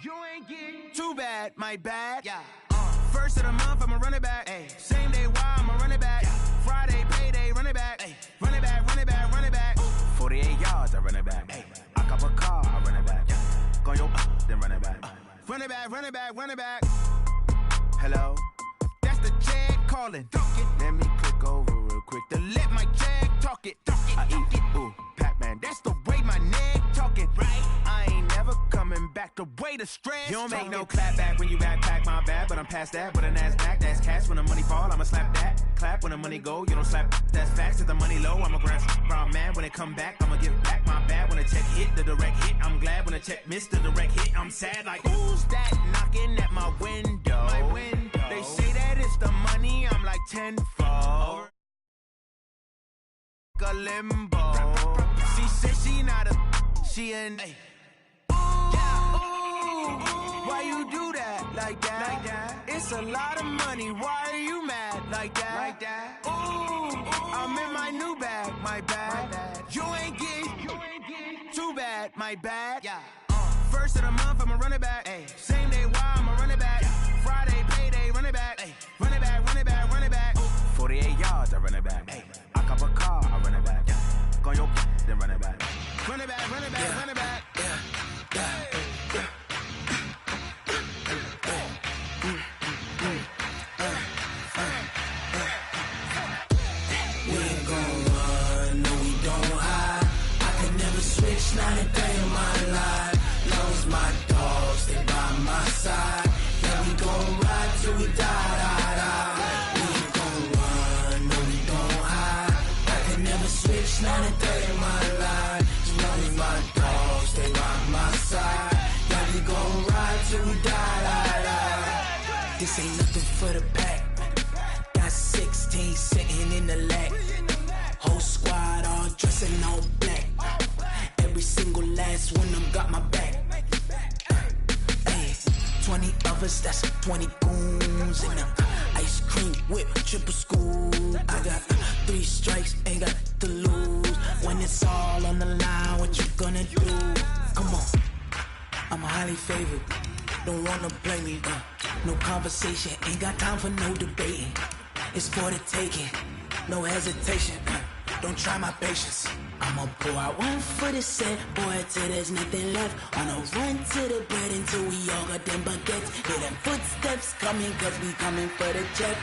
You ain't get too bad, my bad. Yeah. First of the month, I'ma run it back. Ay. Same day, why I'ma run it back. Yeah. Friday, payday, run it back. Ay. Run it back, run it back, run it back. 48 yards, I run it back. Ay. I cop a car, I run it back. Yeah. Go yo, then run it back. Run it back, run it back, run it back. Hello? That's the jag calling. Let me click over real quick to let my jag talk it. I eat it, ooh, Pac-Man. That's the way my neck talking. Right? I ain't never coming back the way the stress. You don't make no clap back when you backpack, my bad. But I'm past that with a NASDAQ. That's cash when the money fall, I'ma slap that. Clap when the money go, you don't slap. That's facts. If the money low, I'ma grab brown man. When it come back, I'ma give back my bad. When the check hit, the direct hit. I'm glad when the check missed the direct hit. I'm sad like, who's that knocking at my window? My window. They say that it's the money, I'm like tenfold. A limbo. She said she not a, she an. Ooh, why you do that like that? It's a lot of money. Why are you mad like that? Ooh, I'm in my new bag, my bad. You ain't get too bad, my bad. Yeah. First of the month, I'ma run it back. Ay. Same day, why I'ma run it back. Friday, payday, run it back. Ay. Run it back, run it back, run it back. 48 yards, I run it back. Ay. I cop a car, I run it back. Go yo, then run it back. Run it back, run it back, run it back. We ain't gon' run, no we don't hide. I can never switch, not a day in my life. Long as my dogs stay by my side. Yeah, we gon' ride till we die. We ain't gon' run, no we don't hide. I can never switch, not a day in my life. As long as my dogs stay by my side. Yeah, we gon' ride till we die. This ain't nothing for the pack. Got 16 sitting in the lap. Whole squad all dressing all black. Every single last one of them got my back. 20 of us, that's 20 goons in the ice cream whip, triple scoop. I got 3 strikes, ain't got to lose. When it's all on the line, what you gonna do? Come on, I'm highly favored. Don't wanna play me, no conversation. Ain't got time for no debating. It's for the taking, no hesitation. Don't try my patience. I'ma pour out one for the set, boy, till there's nothing left. On a run to the bread until we all got them baguettes. Hear them footsteps coming, cause we coming for the check.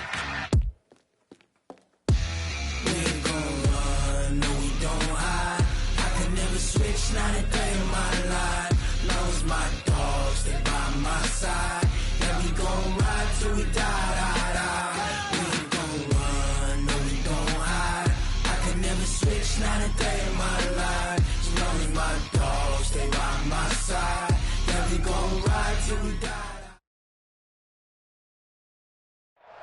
We ain't gon' run, no we don't hide. I can never switch, not a day in my life. Long as my dogs stay by my side. Yeah, we gon' ride till we die. We ain't gon' run, no we don't hide. I can never switch, not a day in my life. As long as my dogs stay by my side. Yeah, we gon' ride till we die.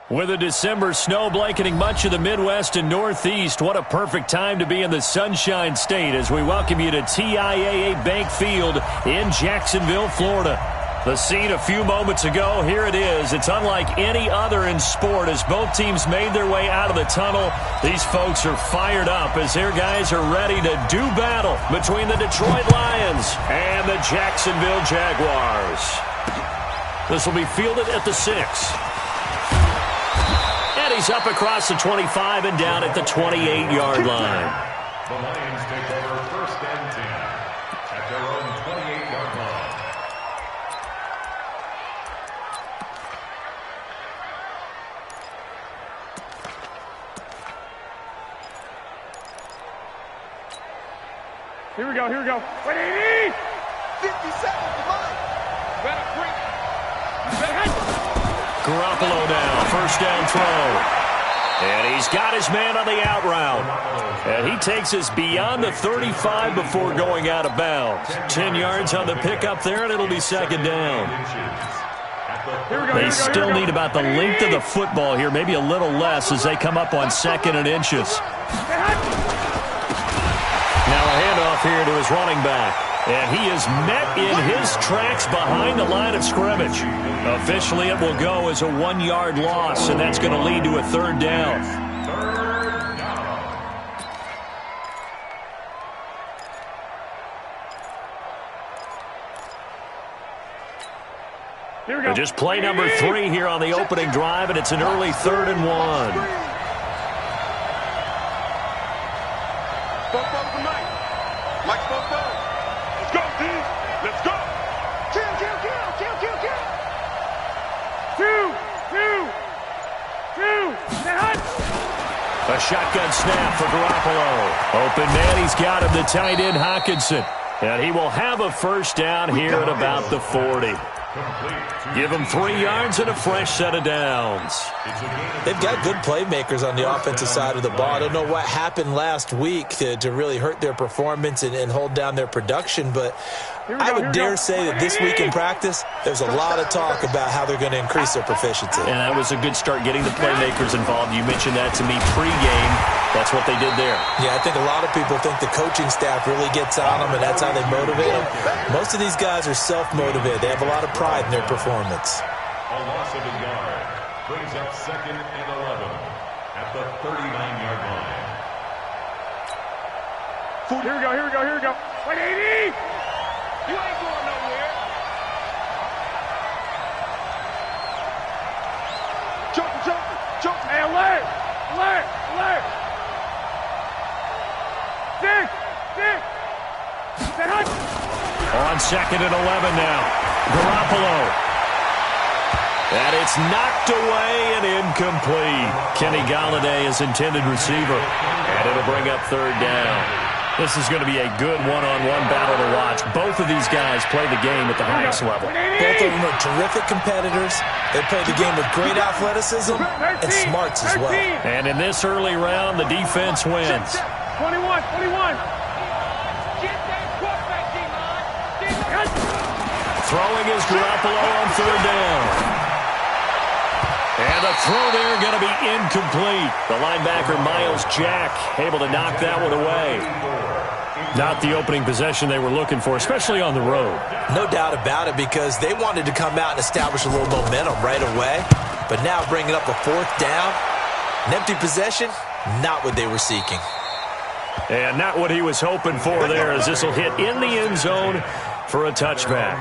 With a December snow blanketing much of the Midwest and Northeast, what a perfect time to be in the Sunshine State as we welcome you to TIAA Bank Field in Jacksonville, Florida. The scene a few moments ago, here it is. It's unlike any other in sport as both teams made their way out of the tunnel. These folks are fired up as their guys are ready to do battle between the Detroit Lions and the Jacksonville Jaguars. This will be fielded at the 6. And he's up across the 25 and down at the 28-yard line. The Lions take over 1st and 10 at their own 28-yard line. Here we go, here we go. 180! 57 for mine. Better quick. Better hit. Garoppolo now, 1st down throw. And he's got his man on the out route. And he takes us beyond the 35 before going out of bounds. 10 yards on the pickup there, and it'll be 2nd down. They still need about the length of the football here, maybe a little less as they come up on 2nd and inches. Now a handoff here to his running back. And he is met in his tracks behind the line of scrimmage. Officially, it will go as a 1-yard loss, and that's going to lead to a 3rd down. Here we go. Just play number 3 here on the opening drive, and it's an early 3rd and 1. Mike's both down. Let's go, team. Let's go. Kill. 2. A shotgun snap for Garoppolo. Open man, he's got him, the tight end Hawkinson. And he will have a first down here at about the 40. Give him 3 yards and a fresh set of downs. They've got good playmakers on the offensive side of the ball. I don't know what happened last week to really hurt their performance and hold down their production, but I would dare say that this week in practice, there's a lot of talk about how they're going to increase their proficiency. And that was a good start getting the playmakers involved. You mentioned that to me pregame. That's what they did there. Yeah, I think a lot of people think the coaching staff really gets on them, and that's how they motivate them. Most of these guys are self-motivated. They have a lot of pride in their performance. A loss of a yard brings up 2nd and 11 at the 39-yard line. Here we go. 180. You ain't going nowhere. Jump. Hey, alert. 6. On 2nd and 11 now. Garoppolo. And it's knocked away and incomplete. Kenny Golladay is intended receiver. And it'll bring up 3rd down. This is going to be a good one-on-one battle to watch. Both of these guys play the game at the highest level. Both of them are terrific competitors. They play the game with great athleticism and smarts as well. And in this early round, the defense wins. 21. Throwing is Garoppolo on 3rd down. And the throw there going to be incomplete. The linebacker, Miles Jack, able to knock that one away. Not the opening possession they were looking for, especially on the road. No doubt about it, because they wanted to come out and establish a little momentum right away. But now bringing up a 4th down, an empty possession, not what they were seeking. And not what he was hoping for there, as this will hit in the end zone for a touchback.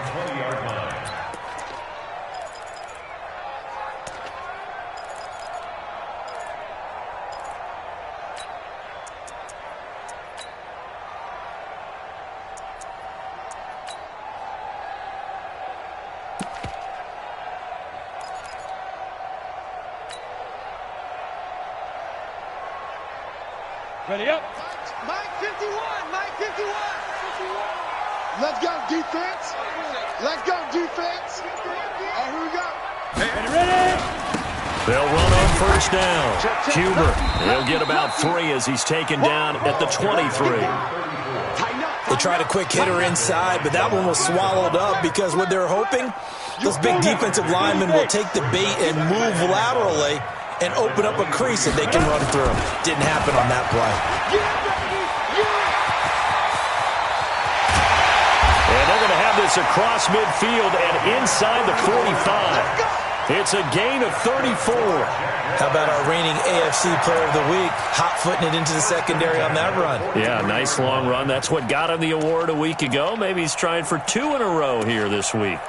Ready up. Mike 51. Let's go, defense. And here we go. Ready. They'll run on 1st down. Huber, he'll get about 3 as he's taken down at the 23. They tried a quick hitter inside, but that one was swallowed up because what they're hoping, those big defensive linemen will take the bait and move laterally and open up a crease that they can run through. Didn't happen on that play. And they're going to have this across midfield and inside the 45. It's a gain of 34. How about our reigning AFC Player of the Week, hot-footing it into the secondary on that run? Yeah, nice long run. That's what got him the award a week ago. Maybe he's trying for 2 in a row here this week.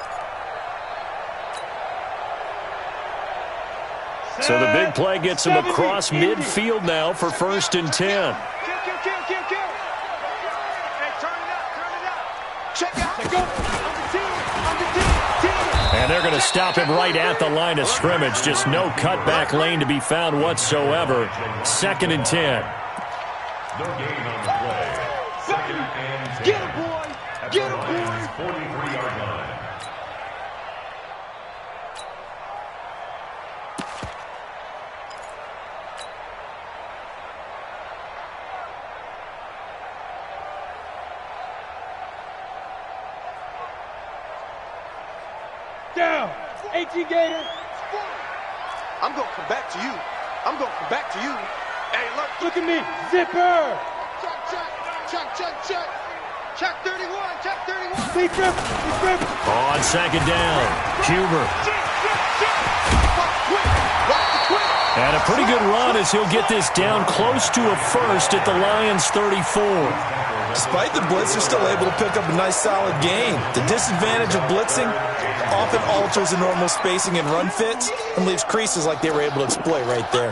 So the big play gets him across midfield now for 1st and 10. Kill. Hey, turn it up. Check out. And they're going to stop him right at the line of scrimmage. Just no cutback lane to be found whatsoever. 2nd and 10. No gain on the play. 2nd and 10. Get him, boy. Get him, boy. 43-yard line. Down. 18 Gator. I'm going to come back to you. Hey, Look at me. Zipper. Check 31. Big trip. On 2nd down, Huber. And a pretty good run as he'll get this down close to a 1st at the Lions' 34. Despite the blitz, they're still able to pick up a nice solid gain. The disadvantage of blitzing often alters the normal spacing and run fits and leaves creases like they were able to exploit right there.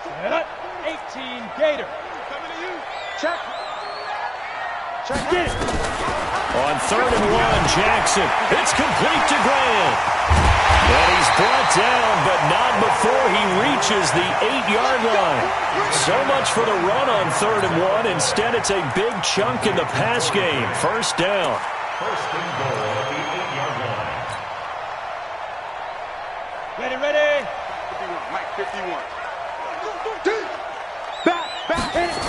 Set up, 18 Gator. Coming to you. Check. Check. Get it. On 3rd and 1, Jackson. It's complete to Grant. And he's brought down, but not before he reaches the 8-yard line. So much for the run on 3rd and 1. Instead, it's a big chunk in the pass game. First down. First and goal at the 8-yard line. Ready, ready. 51. Mike, 51. Back, hit it.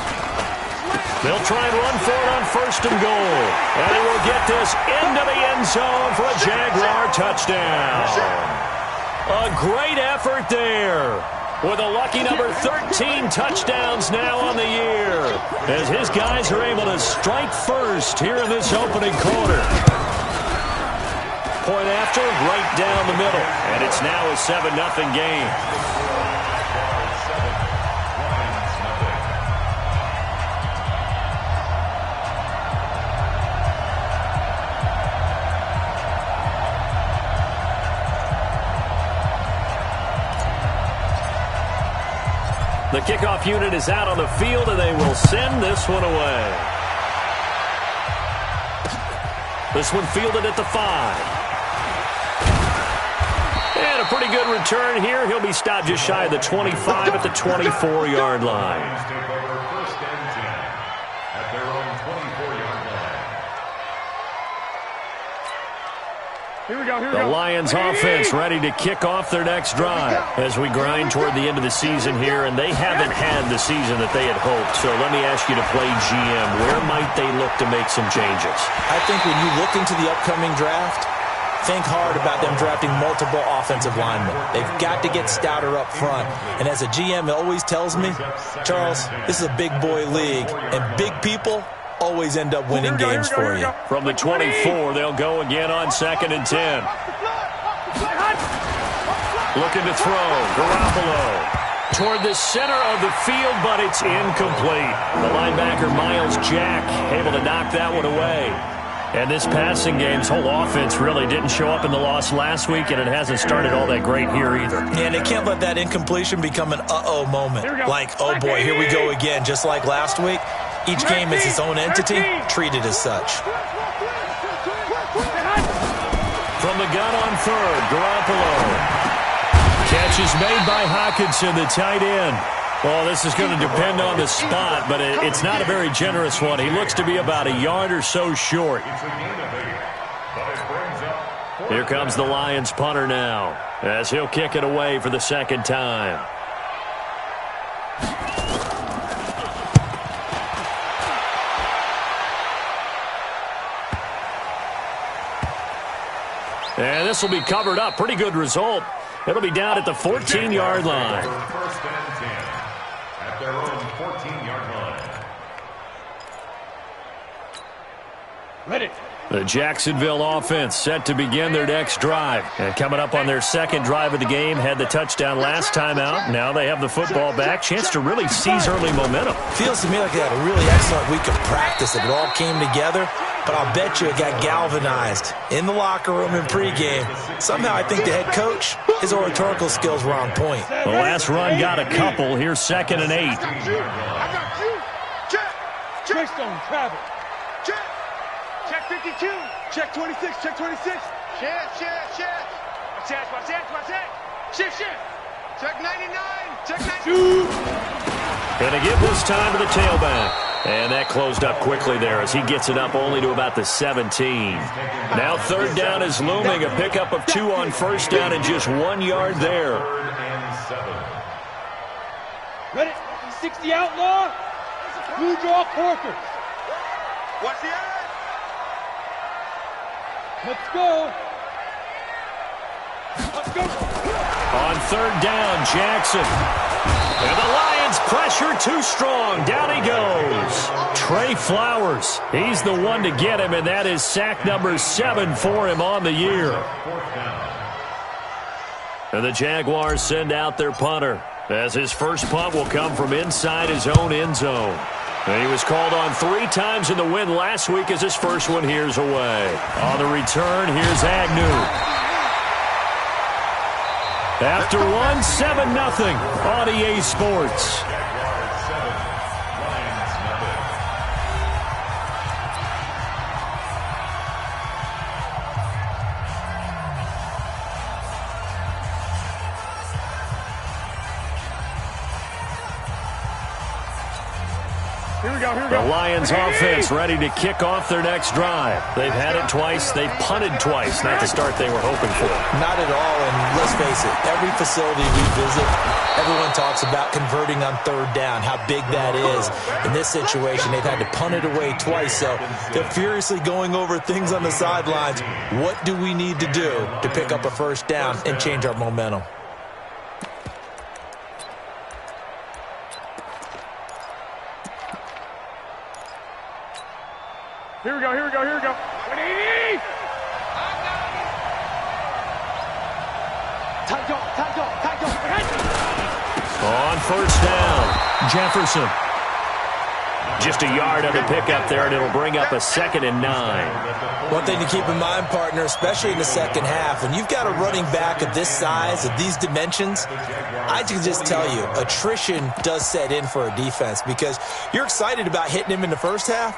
They'll try and run for it on 1st and goal. And he will get this into the end zone for a Jaguar touchdown. A great effort there. With a lucky number 13 touchdowns now on the year. As his guys are able to strike first here in this opening quarter. Point after, right down the middle. And it's now a 7-0 game. The kickoff unit is out on the field, and they will send this one away. This one fielded at the 5. And a pretty good return here. He'll be stopped just shy of the 25 at the 24-yard line. Take over 1st and 10 at their own 24-yard line. Here we go, The Lions offense ready to kick off their next drive as we grind toward the end of the season here, and they haven't had the season that they had hoped. So let me ask you to play GM. Where might they look to make some changes? I think when you look into the upcoming draft, think hard about them drafting multiple offensive linemen. They've got to get stouter up front. And as a GM, it always tells me, Charles, this is a big boy league, and big people always end up winning games for you. From the 24, they'll go again on 2nd and 10. Looking to throw. Garoppolo toward the center of the field, but it's incomplete. The linebacker, Miles Jack, able to knock that one away. And this passing game's whole offense really didn't show up in the loss last week, and it hasn't started all that great here either. And they can't let that incompletion become an uh-oh moment. Like, oh boy, here we go again, just like last week. Each game is its own entity, treated as such. From the gun on 3rd, Garoppolo. Catch is made by Hockenson, the tight end. Well, this is going to depend on the spot, but it's not a very generous one. He looks to be about a yard or so short. Here comes the Lions punter now, as he'll kick it away for the 2nd time. And this will be covered up. Pretty good result. It'll be down at the 14-yard line. 1st and 10 at their own 14-yard line. Ready. The Jacksonville offense set to begin their next drive. And coming up on their 2nd drive of the game, had the touchdown last time out. Now they have the football back. Chance to really seize early momentum. Feels to me like they had a really excellent week of practice. It all came together. But I'll bet you it got galvanized in the locker room in pregame. Somehow I think the head coach, his oratorical skills were on point. The last run got a couple. Here's 2nd and 8. I got you. Check. Check on travel. Check. Check 52. Check 26. Check 26. Check. Watch that. Shift. Check 99. Check 92. Going to give this time to the tailback. And that closed up quickly there as he gets it up only to about the 17. Now 3rd down is looming. A pickup of 2 on 1st down and just 1 yard there. 3rd and 7. Ready. 60 outlaw. Blue draw Corker. Watch the eye. Let's go. Let's go. On third down, Jackson. And the Lions pressure too strong. Down he goes. Trey Flowers. He's the one to get him, and that is sack number 7 for him on the year. And the Jaguars send out their punter, as his first punt will come from inside his own end zone. And he was called on 3 times in the win last week as his first one here's away. On the return, here's Agnew. After one, 7-0 on EA Sports. The Lions offense ready to kick off their next drive. They've had it twice. They've punted twice. Not the start they were hoping for. Not at all, and let's face it, every facility we visit, everyone talks about converting on third down, how big that is. In this situation, they've had to punt it away twice, so they're furiously going over things on the sidelines. What do we need to do to pick up a first down and change our momentum? Here we go. 180! Tight go. On first down, Jefferson. Just a yard on the pickup there, and it'll bring up a 2nd and 9. One thing to keep in mind, partner, especially in the second half, when you've got a running back of this size, of these dimensions, I can just tell you, attrition does set in for a defense because you're excited about hitting him in the first half.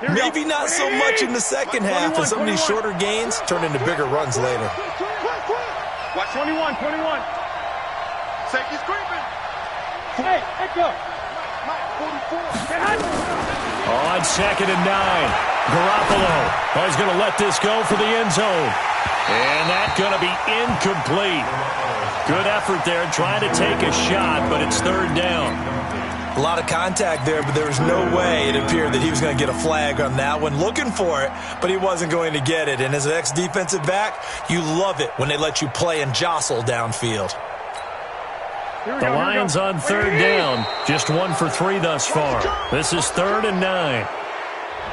Maybe not so much in the second half, and some of these shorter gains turn into bigger runs later. Watch 21. Safety's creeping. Hey, go. On 2nd and 9, Garoppolo. Oh, he's going to let this go for the end zone. And that's going to be incomplete. Good effort there, trying to take a shot, but it's third down. A lot of contact there, but there was no way it appeared that he was going to get a flag on that one. Looking for it, but he wasn't going to get it. And as an ex-defensive back, you love it when they let you play and jostle downfield. The Lions on third down, just 1 for 3 thus far. This is 3rd and 9.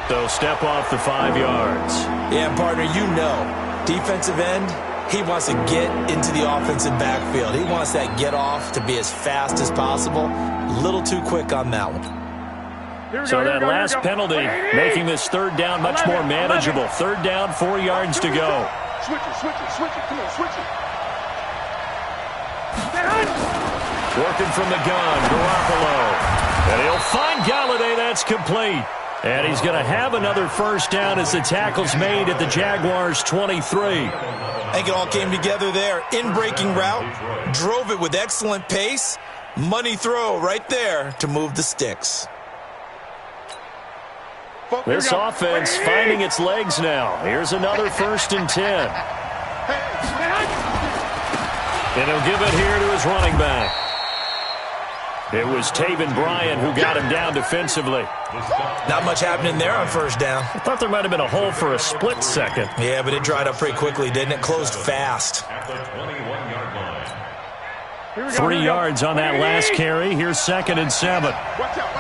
So step off the 5 yards. Yeah, partner, you know, defensive end, he wants to get into the offensive backfield. He wants that get off to be as fast as possible. A little too quick on that one. So that last penalty making this third down much more manageable. Third down, 4 yards to go. Switch it. Come on, switch it. Working from the gun, Garoppolo. And he'll find Galladay. That's complete. And he's going to have another first down as the tackle's made at the Jaguars' 23. I think it all came together there. In-breaking route, drove it with excellent pace. Money throw right there to move the sticks. This offense finding its legs now. Here's another 1st and 10. And he'll give it here to his running back. It was Taven Bryan who got him down defensively. Not much happening there on first down. I thought there might have been a hole for a split second. Yeah, but it dried up pretty quickly, didn't it? Closed fast. 3 yards on that last carry. Here's 2nd and 7. Watch out.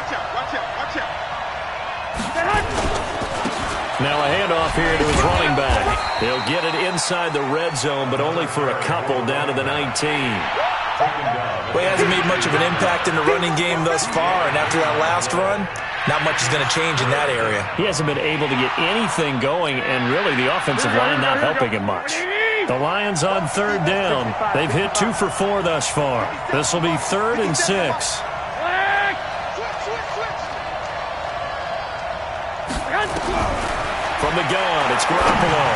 Now a handoff here to his running back. He'll get it inside the red zone, but only for a couple down to the 19. Well, he hasn't made much of an impact in the running game thus far, and after that last run, not much is going to change in that area. He hasn't been able to get anything going, and really the offensive line not helping him much. The Lions on third down. They've hit 2 for 4 thus far. This will be 3rd and 6. From the gun, it's Garoppolo.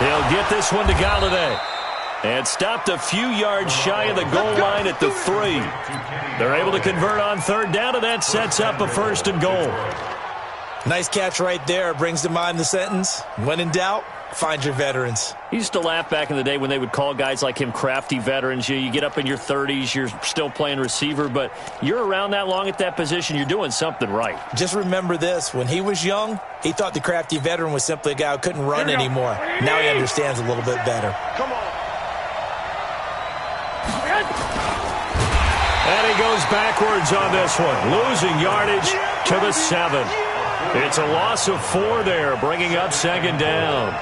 He'll get this one to Galladay. And stopped a few yards shy of the goal line at the 3. They're able to convert on third down, and that sets up a 1st and goal. Nice catch right there. Brings to mind the sentence, when in doubt, find your veterans. He used to laugh back in the day when they would call guys like him crafty veterans. You get up in your 30s, you're still playing receiver, but you're around that long at that position, you're doing something right. Just remember this. When he was young, he thought the crafty veteran was simply a guy who couldn't run anymore. Now he understands a little bit better. Come on. And he goes backwards on this one, losing yardage to the 7. It's a loss of 4 there, bringing up second down.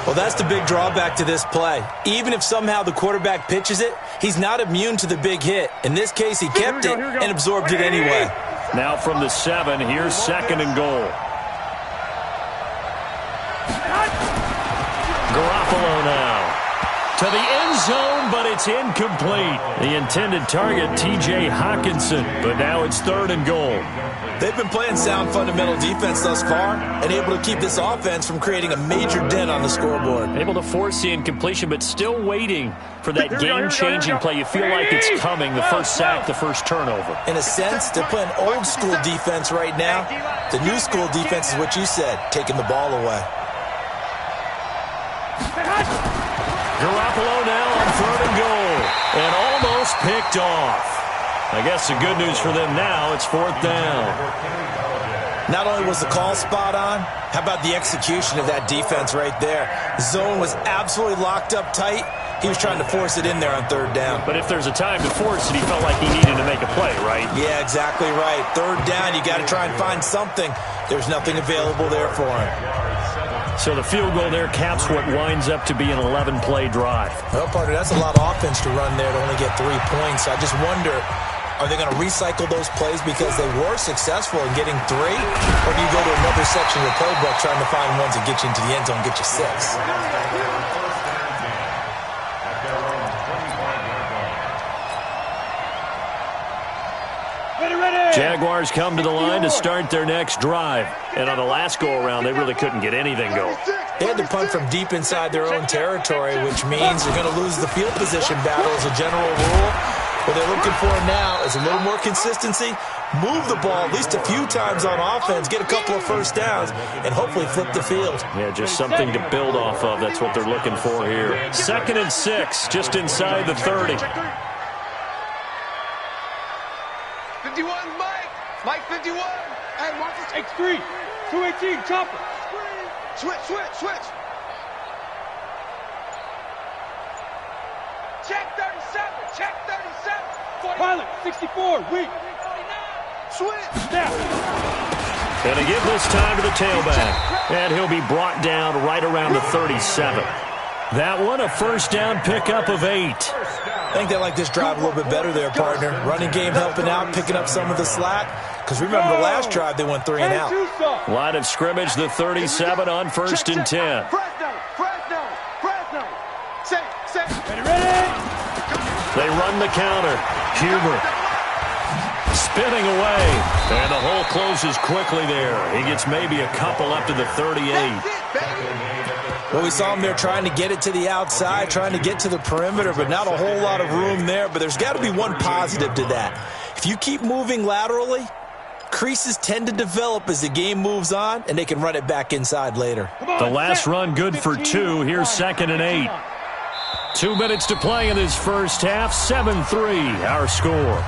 Well, that's the big drawback to this play. Even if somehow the quarterback pitches it, he's not immune to the big hit. In this case, he kept it and absorbed it anyway. Now from the 7, here's second and goal. Garoppolo now to the end zone, but it's incomplete. The intended target, T.J. Hawkinson, but now it's third and goal. They've been playing sound fundamental defense thus far and able to keep this offense from creating a major dent on the scoreboard. Able to force the incompletion, but still waiting for that game-changing play. You feel like it's coming, the first sack, the first turnover. In a sense, they're playing old-school defense right now. The new-school defense is what you said, taking the ball away. Garoppolo now on third and goal, and almost picked off. I guess the good news for them now, it's fourth down. Not only was the call spot on, how about the execution of that defense right there? The zone was absolutely locked up tight. He was trying to force it in there on third down. But if there's a time to force it, he felt like he needed to make a play, right? Yeah, exactly right. Third down, you got to try and find something. There's nothing available there for him. So the field goal there caps what winds up to be an 11-play drive. Well, partner, that's a lot of offense to run there to only get 3 points. I just wonder, are they going to recycle those plays because they were successful in getting 3? Or do you go to another section of the playbook trying to find ones that get you into the end zone, get you 6? Jaguars come to the line to start their next drive. And on the last go-around, they really couldn't get anything going. They had to punt from deep inside their own territory, which means they're going to lose the field position battle as a general rule. What they're looking for now is a little more consistency, move the ball at least a few times on offense, get a couple of first downs, and hopefully flip the field. Yeah, just something to build off of. That's what they're looking for here. 2nd and 6, just inside the 30. 51, Mike 51. Hey, watch this. X3. 218, chopper. Switch. Check 37. Pilot, 64, weak. Switch. Snap. Going to give this time to the tailback. And he'll be brought down right around the 37. That one, a first down pickup of 8. I think they like this drive a little bit better there, partner. Running game helping out, picking up some of the slack. Because remember the last drive, they went 3 and out. Line of scrimmage, the 37 on 1st and 10. Fresno. Say. Ready? They run the counter. Huber spinning away. And the hole closes quickly there. He gets maybe a couple up to the 38. Well, we saw him there trying to get it to the outside, trying to get to the perimeter, but not a whole lot of room there. But there's got to be one positive to that. If you keep moving laterally, creases tend to develop as the game moves on, and they can run it back inside later. The last run good for 2. Here's 2nd and 8. 2 minutes to play in this first half. 7-3, our score.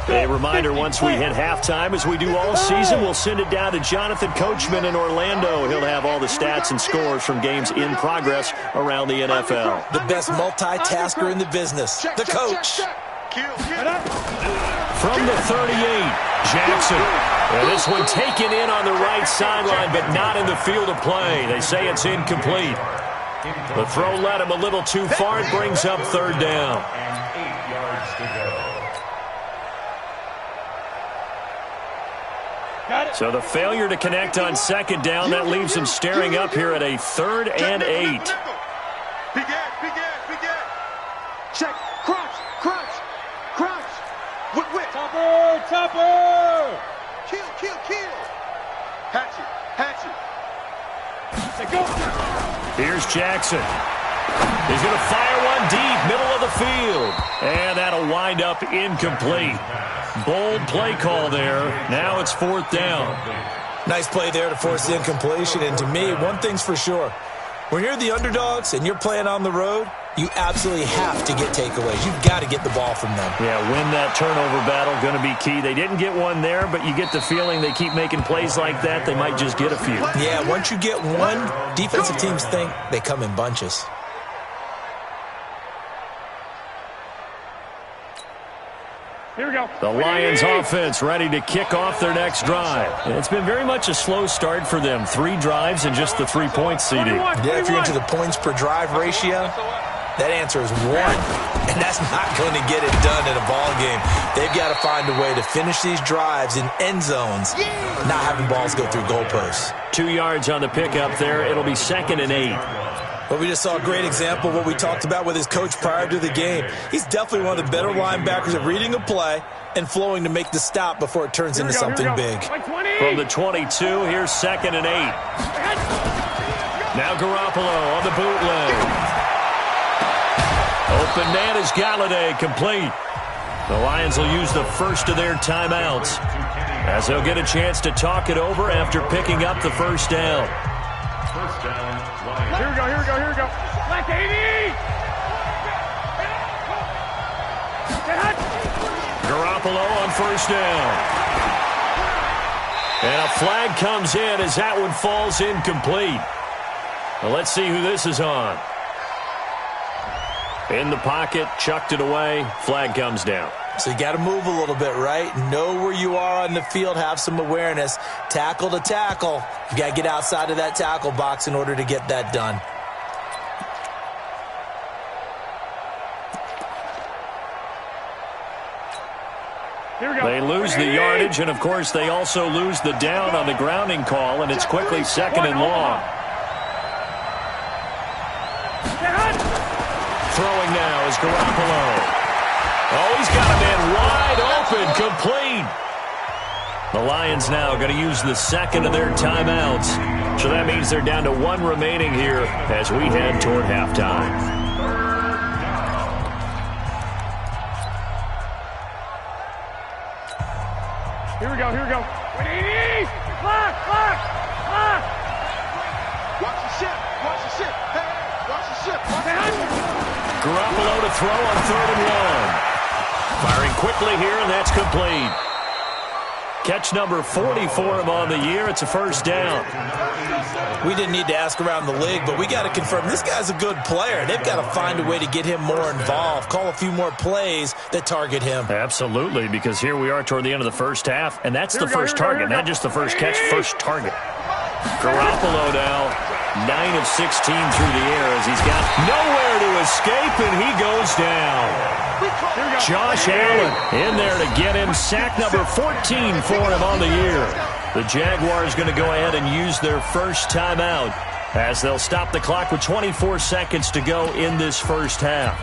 A reminder, once we hit halftime, as we do all season, we'll send it down to Jonathan Coachman in Orlando. He'll have all the stats and scores from games in progress around the NFL. The best multitasker in the business, the coach. From the 38, Jackson. And this one taken in on the right sideline, but not in the field of play. They say it's incomplete. The throw led him a little too far. It brings up third down. And 8 yards to go. So the failure to connect on second down, that leaves him staring up here at a 3rd and 8. Big ass. Check. Crunch. Whip. Chopper. Kill. Hatchet. Let's go. Here's Jackson. He's going to fire one deep, middle of the field. And that'll wind up incomplete. Bold play call there. Now it's 4th down. Nice play there to force the incompletion. And to me, one thing's for sure. When you're the underdogs and you're playing on the road, you absolutely have to get takeaways. You've got to get the ball from them. Yeah, win that turnover battle, going to be key. They didn't get one there, but you get the feeling they keep making plays like that, they might just get a few. Yeah, once you get one, defensive teams think they come in bunches. Here we go. The Lions offense ready to kick off their next drive. It's been very much a slow start for them. 3 drives and just the 3-point CD. Yeah, if you're into the points per drive ratio, that answer is 1. And that's not going to get it done in a ball game. They've got to find a way to finish these drives in end zones, not having balls go through goalposts. 2 yards on the pickup there. It'll be 2nd and 8. But we just saw a great example of what we talked about with his coach prior to the game. He's definitely one of the better linebackers at reading a play and flowing to make the stop before it turns into something big. From the 22, here's 2nd and 8. Now Garoppolo on the bootleg. Open man is Galladay, complete. The Lions will use the first of their timeouts as they'll get a chance to talk it over after picking up the first down. First down, Lions. Here we go, here we go, here we go. Black 80! Garoppolo on first down. And a flag comes in as that one falls incomplete. Well, let's see who this is on. In the pocket, chucked it away, flag comes down. So you got to move a little bit, right? Know where you are on the field, have some awareness. Tackle to tackle. You got to get outside of that tackle box in order to get that done. Here we go. They lose the yardage, and of course they also lose the down on the grounding call, and it's quickly 2nd and long. Throwing now is Garoppolo. Oh, he's got a man wide open, complete. The Lions now going to use the 2nd of their timeouts. So that means they're down to 1 remaining here as we head toward halftime. Here we go, here we go. 180! Clock, clock, clock! Watch the ship, watch the ship. Hey, watch the ship. Garoppolo to throw on 3rd and 1. Firing quickly here, and that's complete. Catch number 40 for him on the year. It's a first down. We didn't need to ask around the league, but we got to confirm this guy's a good player. They've got to find a way to get him more involved, call a few more plays that target him. Absolutely, because here we are toward the end of the first half, and that's the first target, not just the first catch, first target. Garoppolo now, 9 of 16 through the air as he's got nowhere to escape, and he goes down. Josh Allen in there to get him. Sack number 14 for him on the year. The Jaguars going to go ahead and use their first timeout as they'll stop the clock with 24 seconds to go in this first half.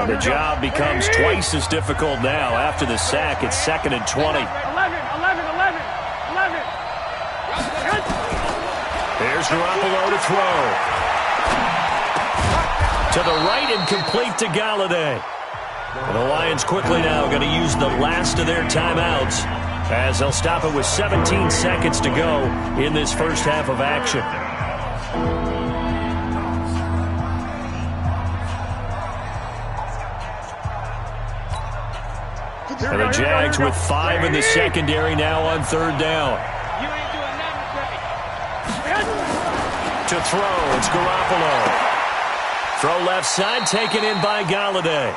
The job becomes twice as difficult now. After the sack, it's 2nd and 20. 11. Here's Garoppolo to throw. To the right and complete to Galladay. And the Lions quickly now going to use the last of their timeouts as they'll stop it with 17 seconds to go in this first half of action. And the Jags with 5 in the secondary now on 3rd down. To throw, it's Garoppolo. Throw left side, taken in by Galladay.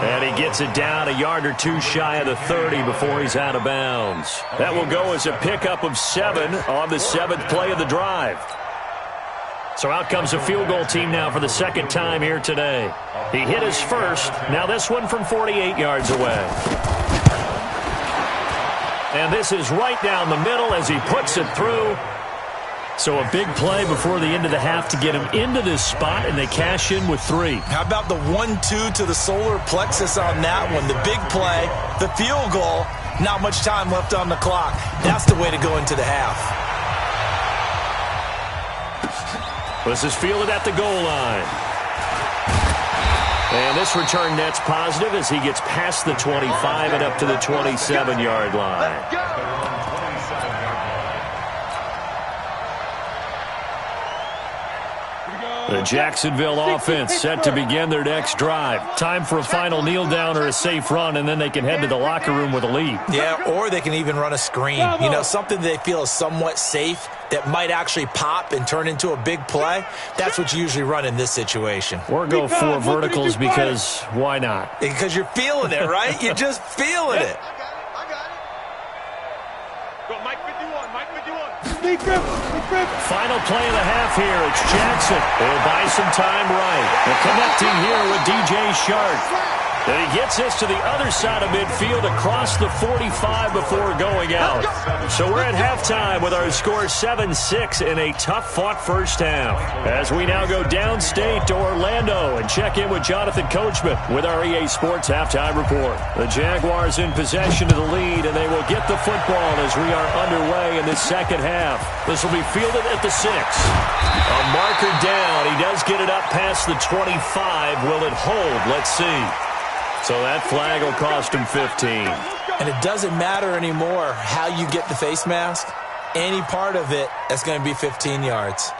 And he gets it down a yard or 2 shy of the 30 before he's out of bounds. That will go as a pickup of 7 on the 7th play of the drive. So out comes a field goal team now for the 2nd time here today. He hit his first. Now this one from 48 yards away. And this is right down the middle as he puts it through. So a big play before the end of the half to get him into this spot, and they cash in with 3. How about the 1-2 to the solar plexus on that one? The big play, the field goal, not much time left on the clock. That's the way to go into the half. This is fielded at the goal line. And this return net's positive as he gets past the 25 and up to the 27-yard line. The Jacksonville offense set to begin their next drive. Time for a final kneel down or a safe run, and then they can head to the locker room with a lead. Yeah, or they can even run a screen. You know, something they feel is somewhat safe that might actually pop and turn into a big play. That's what you usually run in this situation. Or go 4 verticals because why not? Because you're feeling it, right? You're just feeling it. I got it. Go, Mike 51, Mike 51. Final play of the half here. It's Jackson. He'll buy some time right. They're connecting here with DJ Shark. And he gets this to the other side of midfield across the 45 before going out. So we're at halftime with our score 7-6 in a tough-fought first half. As we now go downstate to Orlando and check in with Jonathan Coachman with our EA Sports Halftime Report. The Jaguars in possession of the lead, and they will get the football as we are underway in the second half. This will be fielded at the 6. A marker down. He does get it up past the 25. Will it hold? Let's see. So that flag will cost him 15. And it doesn't matter anymore how you get the face mask. Any part of it, that's going to be 15 yards.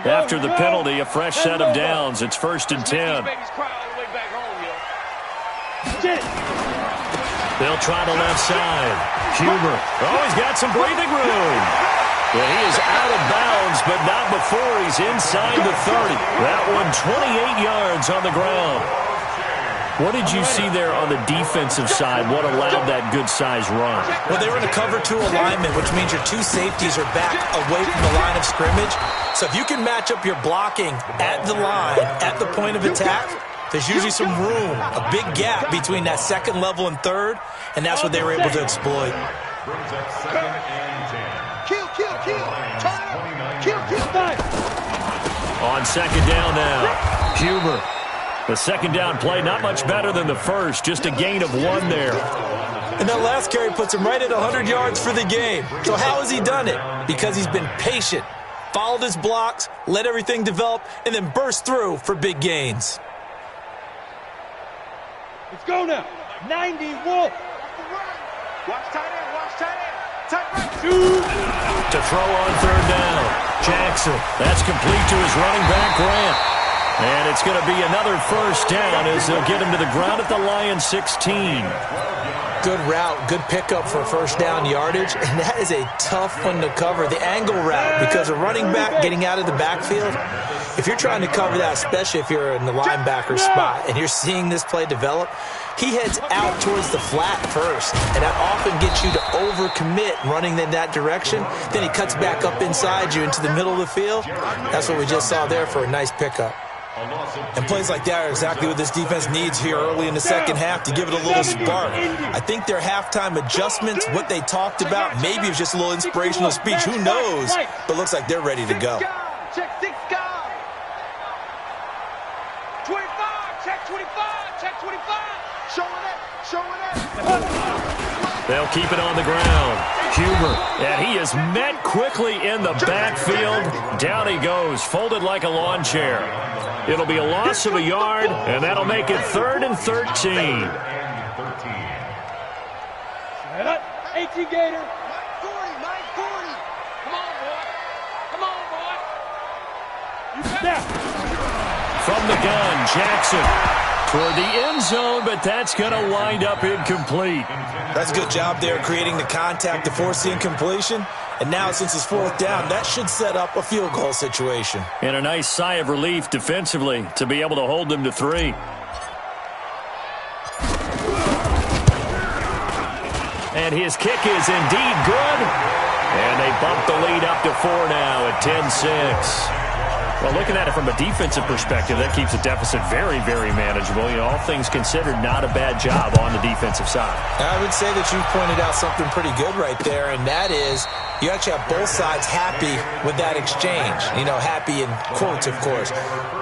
After the penalty, a fresh set of downs. It's 1st and 10. They'll try the left side. Huber. Oh, he's got some breathing room. Well, he is out of bounds, but not before he's inside the 30. That one 28 yards on the ground. What did you see there on the defensive side? What allowed that good-sized run? Well, they were in a cover 2 alignment, which means your 2 safeties are back away from the line of scrimmage. So if you can match up your blocking at the line, at the point of attack, there's usually some room, a big gap between that second level and third, and that's what they were able to exploit. Kill. Turn it up. Kill. On second down now, Huber. The second down play, not much better than the first, just a gain of 1 there. And that last carry puts him right at 100 yards for the game. So how has he done it? Because he's been patient, followed his blocks, let everything develop, and then burst through for big gains. Let's go now. 90, Wolf. Watch tight end. Tight right. To throw on third down, Jackson. That's complete to his running back, Grant. And it's going to be another first down as they'll get him to the ground at the Lions 16. Good route, good pickup for first down yardage, and that is a tough one to cover, the angle route, because a running back getting out of the backfield, if you're trying to cover that, especially if you're in the linebacker spot and you're seeing this play develop, he heads out towards the flat first, and that often gets you to overcommit running in that direction. Then he cuts back up inside you into the middle of the field. That's what we just saw there for a nice pickup. And plays like that are exactly what this defense needs here early in the second half to give it a little spark. I think their halftime adjustments, what they talked about, maybe it was just a little inspirational speech. Who knows? But it looks like they're ready to go. Check 6 guys. 25. Check 25. Check 25. Showing it. They'll keep it on the ground. Huber, and he is met quickly in the backfield. Down he goes, folded like a lawn chair. It'll be a loss of a yard, and that'll make it 3rd and 13. 18 Gator. Mike 40. Come on, boy. From the gun, Jackson toward the end zone, but that's going to wind up incomplete. That's a good job there creating the contact to force the incompletion. And now, since it's 4th down, that should set up a field goal situation. And a nice sigh of relief defensively to be able to hold them to 3. And his kick is indeed good. And they bump the lead up to 4 now at 10-6. Well, looking at it from a defensive perspective, that keeps the deficit very, very manageable. You know, all things considered, not a bad job on the defensive side. I would say that you've pointed out something pretty good right there, and that is you actually have both sides happy with that exchange. You know, happy in quotes, of course.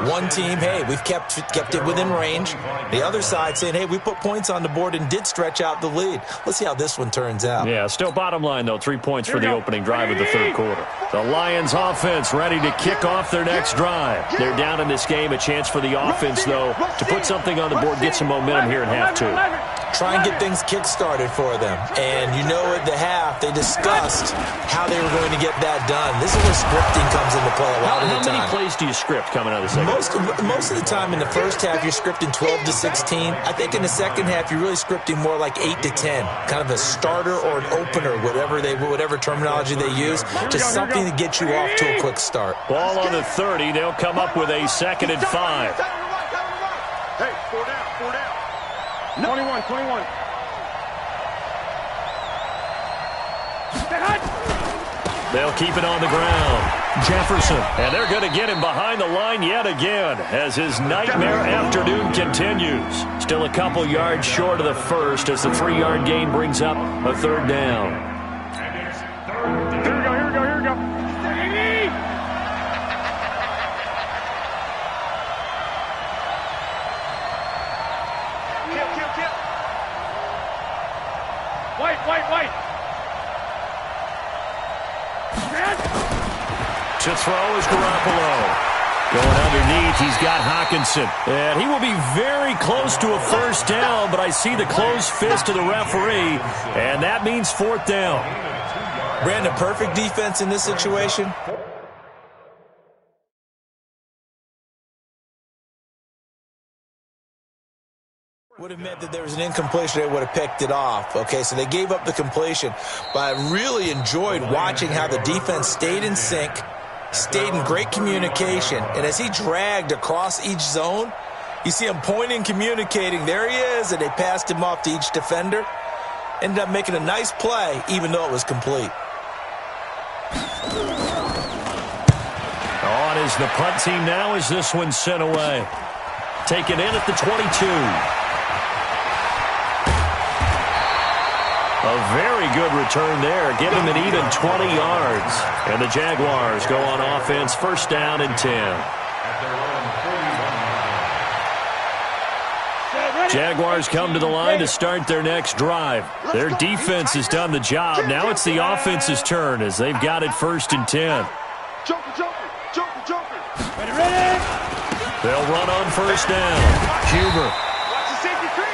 One team, hey, we've kept it within range. The other side saying, hey, we put points on the board and did stretch out the lead. Let's see how this one turns out. Yeah, still bottom line, though, 3 points for the opening drive of the third quarter. The Lions offense ready to kick off their next drive. They're down in this game. A chance for the offense, though, to put something on the board, get some momentum here in half 2. try and get things kick-started for them. And you know at the half, they discussed how they were going to get that done. This is where scripting comes into play a lot of the time. How many plays do you script coming out of the second? Most of the time in the first half, you're scripting 12 to 16. I think in the second half, you're really scripting more like 8 to 10. Kind of a starter or an opener, whatever terminology they use. Just something to get you off to a quick start. Ball on the 30. They'll come up with a 2nd and 5. Hey, 4 down. 21. They'll keep it on the ground. Jefferson, and they're going to get him behind the line yet again as his nightmare afternoon continues. Still a couple yards short of the first as the 3-yard gain brings up a 3rd down. Here we go. Kill. White. To throw is Garoppolo. Going underneath, he's got Hawkinson. And he will be very close to a 1st down, but I see the closed fist of the referee, and that means 4th down. Brandon, perfect defense in this situation. Would have meant that there was an incompletion. They would have picked it off. Okay, so they gave up the completion. But I really enjoyed watching how the defense stayed in sync, stayed in great communication. And as he dragged across each zone, you see him pointing, communicating. There he is, and they passed him off to each defender. Ended up making a nice play, even though it was complete. On is the punt team now as this one's sent away. Taken in at the 22. A very good return there. Give him an even 20 yards. And the Jaguars go on offense, 1st down and 10. Jaguars come to the line to start their next drive. Their defense has done the job. Now it's the offense's turn as they've got it 1st and 10. Joker. Ready. They'll run on 1st down. Huber.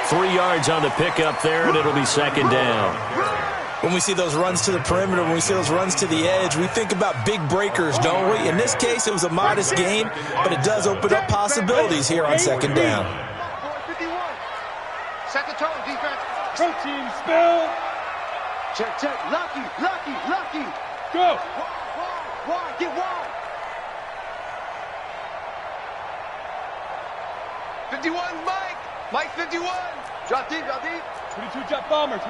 3 yards on the pickup there, and it'll be 2nd down. When we see those runs to the perimeter, when we see those runs to the edge, we think about big breakers, don't we? In this case, it was a modest gain, but it does open up possibilities here on 2nd down. Set the tone, defense. Protein spill. Check. Lucky. Go. Wide. Get wide. 51, Mike 51. Drop deep. 22 jet bomber.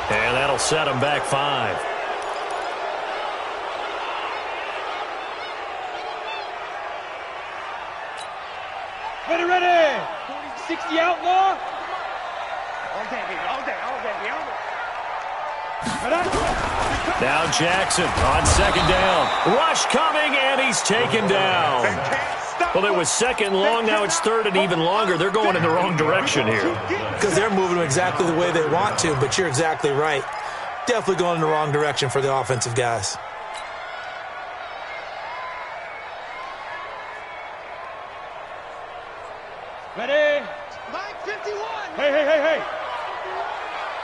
And that'll set him back 5. Ready. 60 outlaw. All day. Now Jackson on 2nd down. Rush coming, and he's taken down. Well, it was 2nd long. Now it's 3rd and even longer. They're going in the wrong direction here. Because they're moving exactly the way they want to, but you're exactly right. Definitely going in the wrong direction for the offensive guys. Ready. Mike 51. Hey.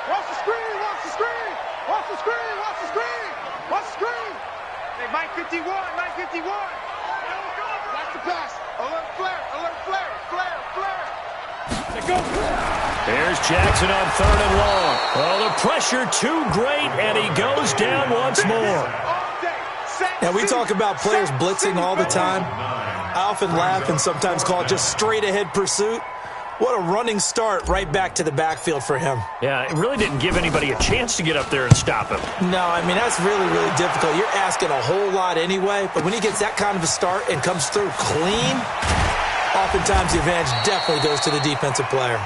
Watch the screen. Hey, Mike 51. Watch the pass. Alert flare. Let go. There's Jackson on 3rd and long. Oh, the pressure too great, and he goes down once more. Now, we talk about players blitzing all the time. I often laugh and sometimes call it just straight-ahead pursuit. What a running start right back to the backfield for him. Yeah, it really didn't give anybody a chance to get up there and stop him. No, I mean, that's really, really difficult. You're asking a whole lot anyway, but when he gets that kind of a start and comes through clean, oftentimes the advantage definitely goes to the defensive player.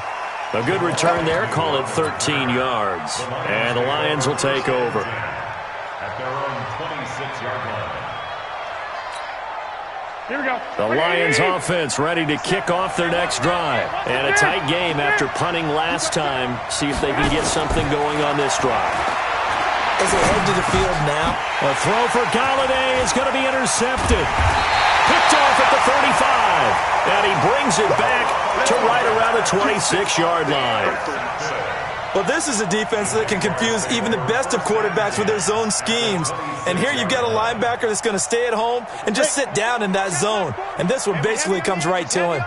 A good return there, call it 13 yards. And the Lions will take over. At their own 26-yard line. Here we go. The Lions offense ready to kick off their next drive. And a tight game after punting last time. See if they can get something going on this drive. as they head to the field now. A throw for Galladay is going to be intercepted. Picked off at the 35. And he brings it back to right around the 26-yard line. Well, this is a defense that can confuse even the best of quarterbacks with their zone schemes. And here you've got a linebacker that's going to stay at home and just sit down in that zone. And this one basically comes right to him.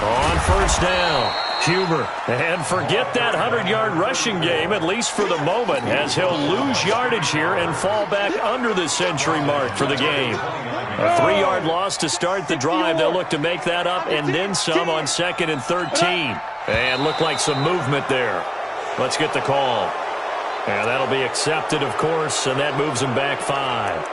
On first down, Huber. And forget that 100-yard rushing game, at least for the moment, as he'll lose yardage here and fall back under the century mark for the game. A 3-yard loss to start the drive. They'll look to make that up and then some on 2nd and 13. And look like some movement there. Let's get the call. And that'll be accepted, of course, and that moves him back 5.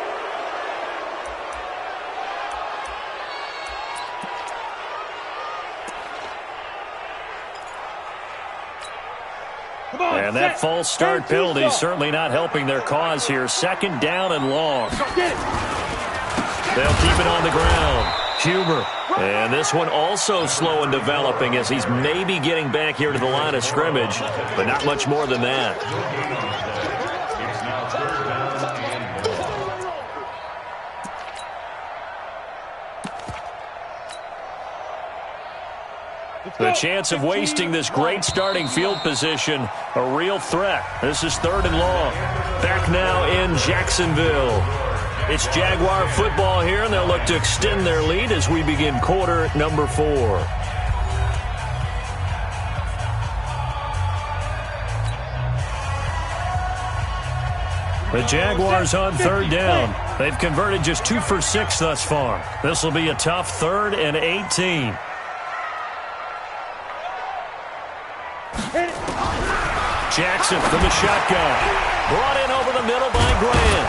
And that false start penalty is certainly not helping their cause here. 2nd down and long. They'll keep it on the ground. Huber. And this one also slow in developing as he's maybe getting back here to the line of scrimmage, but not much more than that. The chance of wasting this great starting field position, a real threat. This is 3rd and long. Back now in Jacksonville. It's Jaguar football here, and they'll look to extend their lead as we begin quarter number 4. The Jaguars on 3rd down. They've converted just 2 for 6 thus far. This will be a tough 3rd and 18. Jackson from the shotgun. Brought in over the middle by Grant.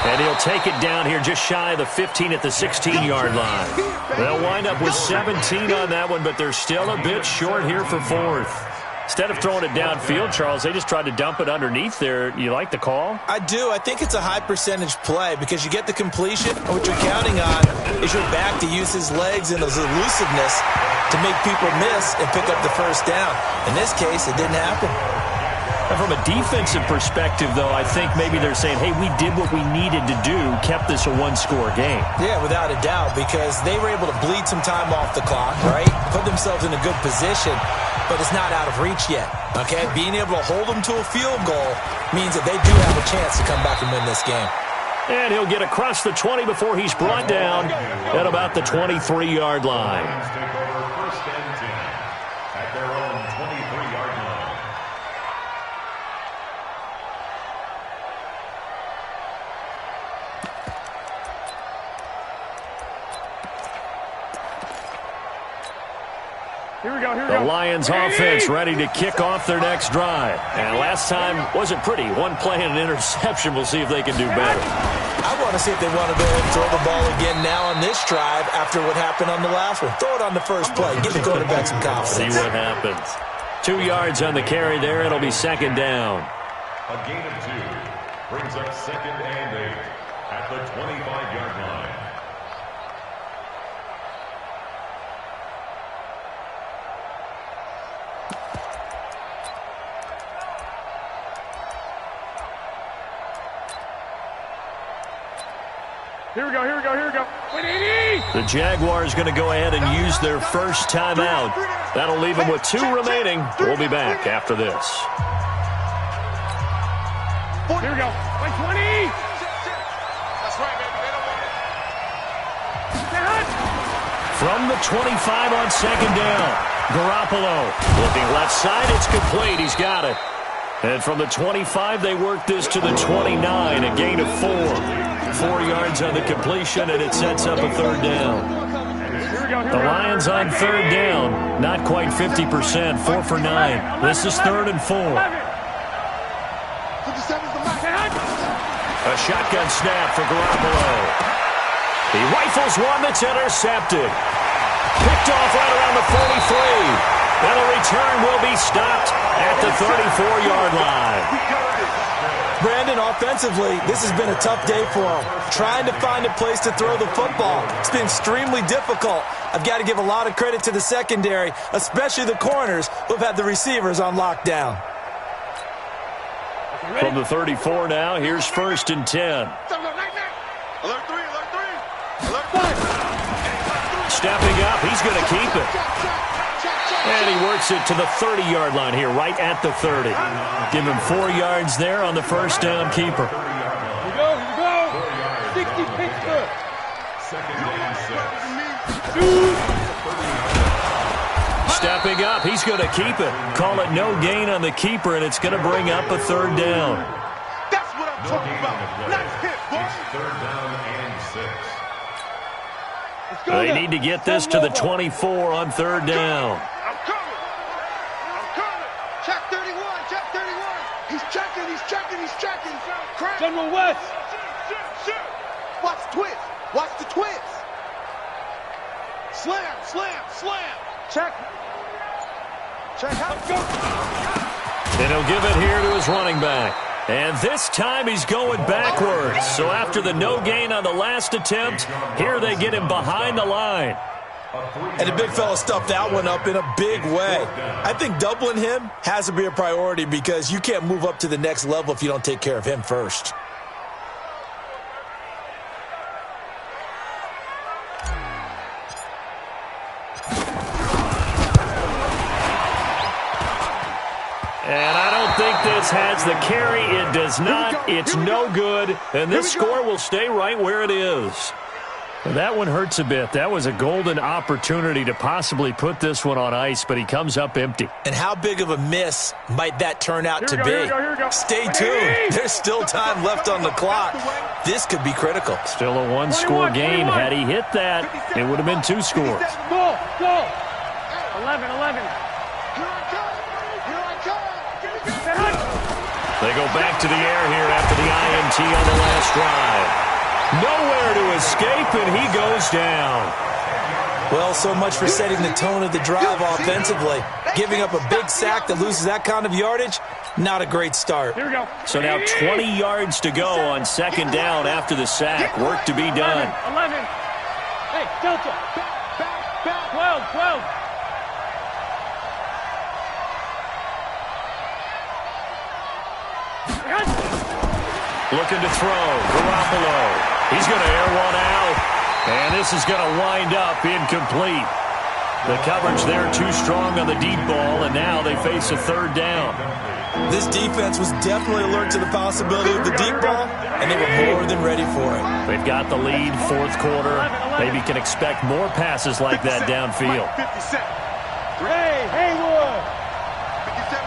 And he'll take it down here just shy of the 15 at the 16-yard line. They'll wind up with 17 on that one, but they're still a bit short here for 4th. Instead of throwing it downfield, Charles, they just tried to dump it underneath there. You like the call? I do. I think it's a high-percentage play because you get the completion, and what you're counting on is your back to use his legs and his elusiveness to make people miss and pick up the first down. In this case, it didn't happen. And from a defensive perspective, though, I think maybe they're saying, hey, we did what we needed to do, kept this a 1-score game. Yeah, without a doubt, because they were able to bleed some time off the clock, right? Put themselves in a good position, but it's not out of reach yet, okay? Being able to hold them to a field goal means that they do have a chance to come back and win this game. And he'll get across the 20 before he's brought down at about the 23-yard line. First and 10 at their own 23-yard line. The Lions offense ready to kick off their next drive. And last time wasn't pretty. 1 play and an interception. We'll see if they can do better. I want to see if they want to go ahead and throw the ball again now on this drive after what happened on the last one. Throw it on the first play. Give the quarterback some confidence. See what happens. 2 yards on the carry there. It'll be 2nd down. A gain of 2 brings up 2nd and 8 at the 25-yard line. Here we go, here we go, here we go. The Jaguars going to go ahead and use their first timeout. That'll leave them with 2 remaining. We'll be back after this. Here we go. 20. That's right, baby. They don't want it. From the 25 on 2nd down. Garoppolo looking left side. It's complete. He's got it. And from the 25, they work this to the 29. A gain of 4. 4 yards on the completion, and it sets up a 3rd down. The Lions on 3rd down. Not quite 50%. 4 for 9. This is 3rd and 4. A shotgun snap for Garoppolo. He rifles one that's intercepted. Picked off right around the 43. And the return will be stopped at the 34-yard line. Brandon, offensively, this has been a tough day for him. Trying to find a place to throw the football. It's been extremely difficult. I've got to give a lot of credit to the secondary, especially the corners who have had the receivers on lockdown. From the 34 now, here's 1st and 10. Alert 3, alert 3. Alert 3. Stepping up, he's going to keep it. And he works it to the 30-yard line here, right at the 30. Give him 4 yards there on the first down keeper. Here we go. 60 Pittsburgh. Stepping up, he's going to keep it. Call it no gain on the keeper, and it's going to bring up a 3rd down. That's what I'm talking about. Nice hit, boy. 3rd down and 6. They need to get this to the 24 on 3rd down. I'm coming. Check 31. He's checking. Crack. General West. Watch the twist. Slam. Check. Let's go. And he'll give it here to his running back. And this time he's going backwards. So after the no gain on the last attempt, here they get him behind the line. And the big fella stuffed that one up in a big way. I think doubling him has to be a priority because you can't move up to the next level if you don't take care of him first. And I don't think this has the carry. It does not. It's no good. And this score will stay right where it is. That one hurts a bit. That was a golden opportunity to possibly put this one on ice, but he comes up empty. And how big of a miss might that turn out to be? Here we go. Stay tuned. There's still time left on the clock. This could be critical. Still a 1-score game. Had he hit that, it would have been 2 scores. Go. 11. They go back to the air here after the INT on the last drive. Nowhere to escape, and he goes down. Well, so much for setting the tone of the drive offensively. Giving up a big sack that loses that kind of yardage, not a great start. Here we go. So now 20 yards to go on 2nd down after the sack. Work to be done. 11. Hey, Delta. Back. 12. Looking to throw. Garoppolo. He's going to air one out. And this is going to wind up incomplete. The coverage there too strong on the deep ball, and now they face a 3rd down. This defense was definitely alert to the possibility of the deep ball, and they were more than ready for it. They've got the lead, 4th quarter. Maybe can expect more passes like that downfield. 57. Hey, Haywood. 57,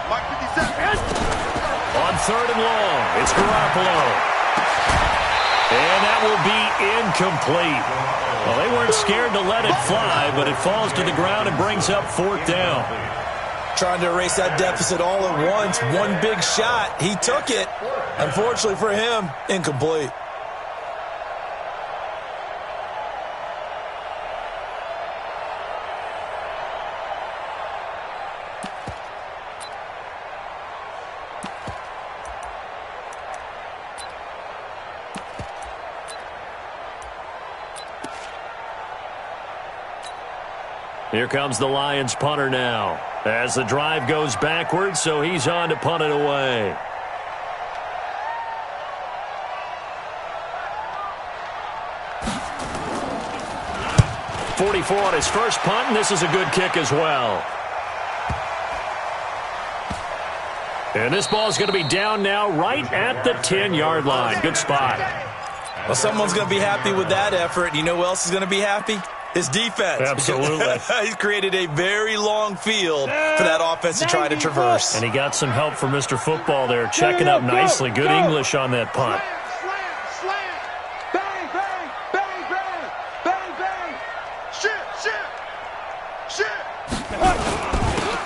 Mike 57. On 3rd and long, it's Garoppolo. And that will be incomplete. Well, they weren't scared to let it fly, but it falls to the ground and brings up 4th down. Trying to erase that deficit all at once. One big shot. He took it. Unfortunately for him, incomplete. Here comes the Lions punter now. As the drive goes backwards, so he's on to punt it away. .44 on his first punt, and this is a good kick as well. And this ball is going to be down now right at the 10-yard line. Good spot. Well, someone's going to be happy with that effort. You know who else is going to be happy? His defense. Absolutely. He's created a very long field for that offense to try to traverse. And he got some help from Mr. Football there, checking up nicely. Good English on that punt. Slam. Bang. Shit.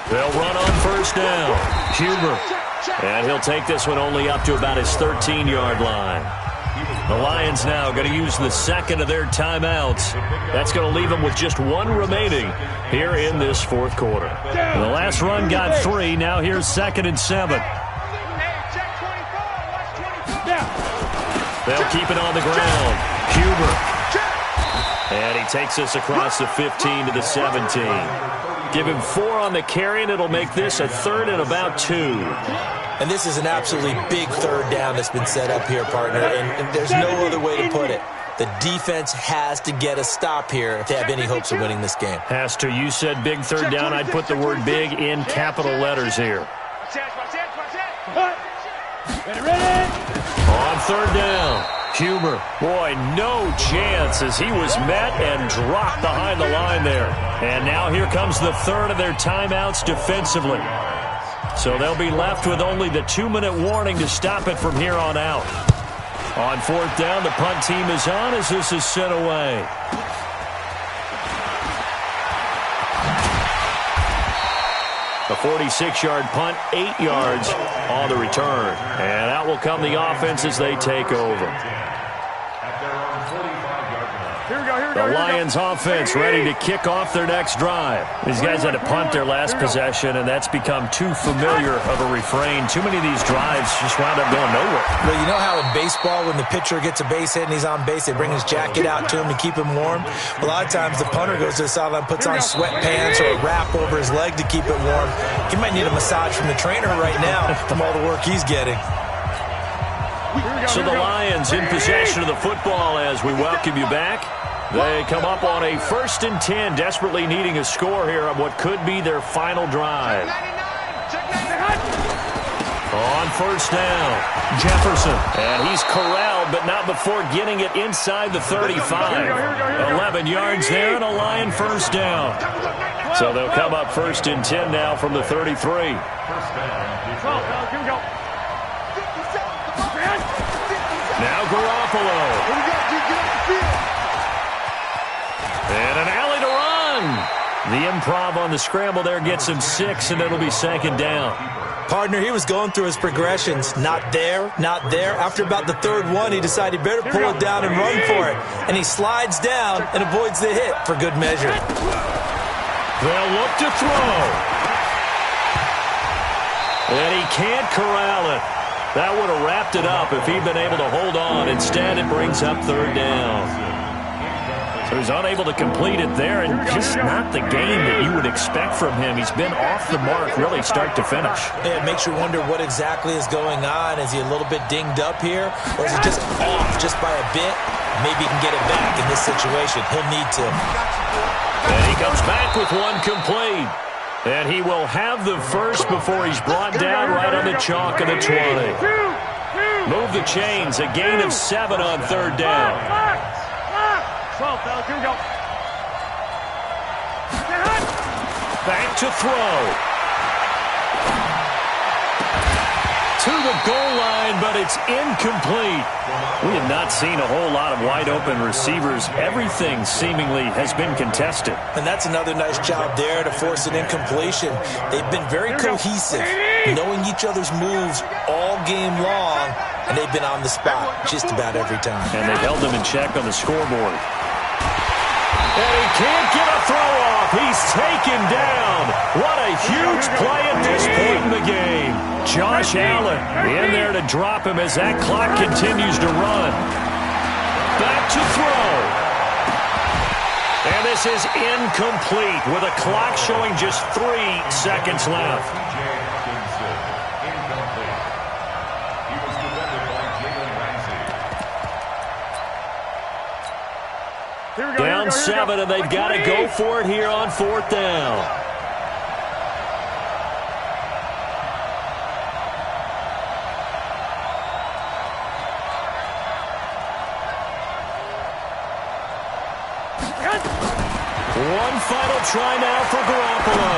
They'll run on 1st down. Huber. And he'll take this one only up to about his 13-yard line. The Lions now going to use the 2nd of their timeouts. That's going to leave them with just 1 remaining here in this 4th quarter. The last run got 3. Now here's 2nd and 7. They'll keep it on the ground. Huber. And he takes us across the 15 to the 17. Give him 4 on the carry, and it'll make this a 3rd and about 2. And this is an absolutely big third down that's been set up here, partner, and there's no other way to put it. The defense has to get a stop here if they have any hopes of winning this game. Has to. You said big third down. I'd put the word big in capital letters here. On third down, Huber. Boy, no chance as he was met and dropped behind the line there. And now here comes the third of their timeouts defensively. So they'll be left with only the 2-minute warning to stop it from here on out. On fourth down, the punt team is on as this is sent away. A 46-yard punt, 8 yards on the return. And out will come the offense as they take over. The Lions offense ready to kick off their next drive. These guys had to punt their last possession, and that's become too familiar of a refrain. Too many of these drives just wound up going nowhere. Well, you know how in baseball when the pitcher gets a base hit and he's on base, they bring his jacket out to him to keep him warm? A lot of times the punter goes to the sideline, puts on sweatpants or a wrap over his leg to keep it warm. He might need a massage from the trainer right now from all the work he's getting. So the Lions in possession of the football as we welcome you back. They come up on a 1st and 10, desperately needing a score here on what could be their final drive. On first down, Jefferson. And he's corralled, but not before getting it inside the 35. 11 yards there and a Lion first down. So they'll come up 1st and 10 now from the 33. Now Garoppolo. And an alley to run. The improv on the scramble there gets him 6, and it'll be 2nd down. Partner, he was going through his progressions. Not there, not there. After about the 3rd one, he decided he better pull it down and run for it. And he slides down and avoids the hit for good measure. They'll look to throw. And he can't corral it. That would have wrapped it up if he'd been able to hold on. Instead, it brings up 3rd down. So he's unable to complete it there, and just not the game that you would expect from him. He's been off the mark, really, start to finish. Yeah, it makes you wonder what exactly is going on. Is he a little bit dinged up here, or is he just off just by a bit? Maybe he can get it back in this situation. He'll need to. And he comes back with one complete. And he will have the first before he's brought down right on the chalk of the 20. Move the chains, a gain of 7 on 3rd down. 12, fellas, here we go. Back to throw. To the goal line, but it's incomplete. We have not seen a whole lot of wide-open receivers. Everything seemingly has been contested. And that's another nice job there to force an incompletion. They've been very cohesive, knowing each other's moves all game long, and they've been on the spot just about every time. And they've held them in check on the scoreboard. And he can't get a throw off. He's taken down. What a huge play at this point in the game. Josh Allen in there to drop him as that clock continues to run. Back to throw. And this is incomplete with a clock showing just 3 seconds left. Down 7, and they've got to go for it here on 4th down. One final try now for Garoppolo.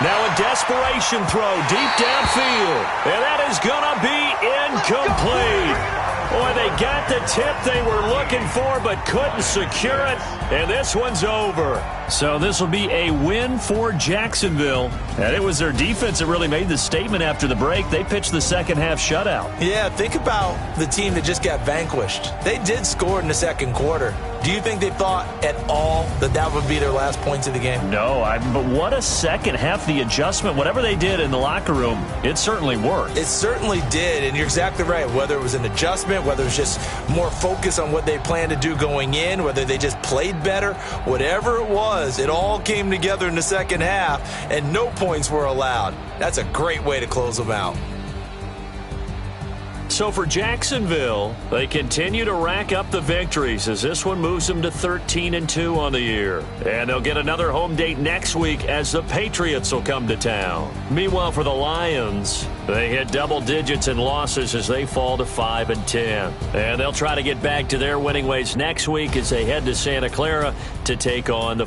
Now a desperation throw deep downfield. And that is going to be incomplete. Boy, they got the tip they were looking for but couldn't secure it. And this one's over. So this will be a win for Jacksonville. And it was their defense that really made the statement after the break. They pitched the second-half shutout. Yeah, think about the team that just got vanquished. They did score in the 2nd quarter. Do you think they thought at all that that would be their last points of the game? No, but what a second half. The adjustment, whatever they did in the locker room, it certainly worked. It certainly did, and you're exactly right. Whether it was an adjustment, whether it was just more focus on what they planned to do going in, whether they just played better, whatever it was, it all came together in the second half, and no points were allowed. That's a great way to close them out. So for Jacksonville, they continue to rack up the victories as this one moves them to 13-2 on the year. And they'll get another home date next week as the Patriots will come to town. Meanwhile, for the Lions, they hit double digits in losses as they fall to 5-10. And they'll try to get back to their winning ways next week as they head to Santa Clara to take on the